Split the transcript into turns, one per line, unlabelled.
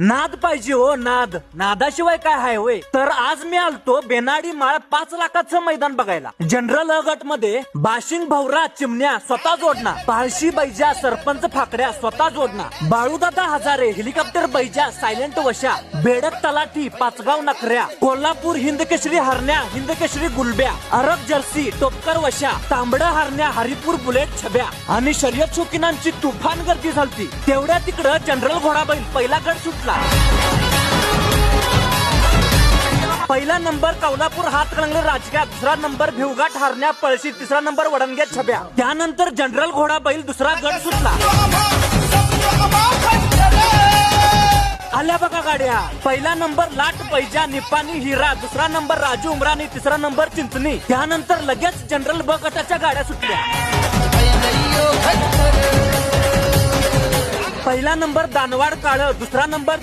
नाद पाहिजे हो, नाद. नादाशिवाय काय हाय होय. तर आज मी आलतो बेनाडी माळ 5 लाखाचं मैदान बघायला. जनरल अ गट मध्ये बाशिंग भवरा चिमण्या स्वतः जोडणार, पाळशी बैजा सरपंच फाकड्या स्वतः जोडणार, बाळूदादा हजारे हेलिकॉप्टर बैजा सायलेंट वशा, बेडक तलाठी पाचगाव नखऱ्या, कोल्हापूर हिंदकेशरी हरण्या हिंदकेशरी गुलब्या, अरब जर्सी टोपकर वशा, तांबड हरण्या हरिपूर बुलेट छब्या आणि शर्यत शौकीनांची तुफान गर्दी झालती. तेवढ्या तिकडं जनरल घोडाबैल पहिला गट सुटला. पहिला नंबर कोल्हापूर हातकणंगले राजग्या, दुसरा नंबर भिवघाट हरण्या पळशी, तिसरा नंबर वडणग्या छब्या. त्यानंतर जनरल घोडाबैल दुसरा गट सुटला. आल्या बघा गाड्या. पहिला नंबर लाट पैजा निपाणी हिरा, दुसरा नंबर राजू उमरानी, तिसरा नंबर चिंचणी. त्यानंतर लगेच जनरल ब गटाच्या गाड्या सुटल्या. पहिला नंबर दानवाड काळ, दुसरा नंबर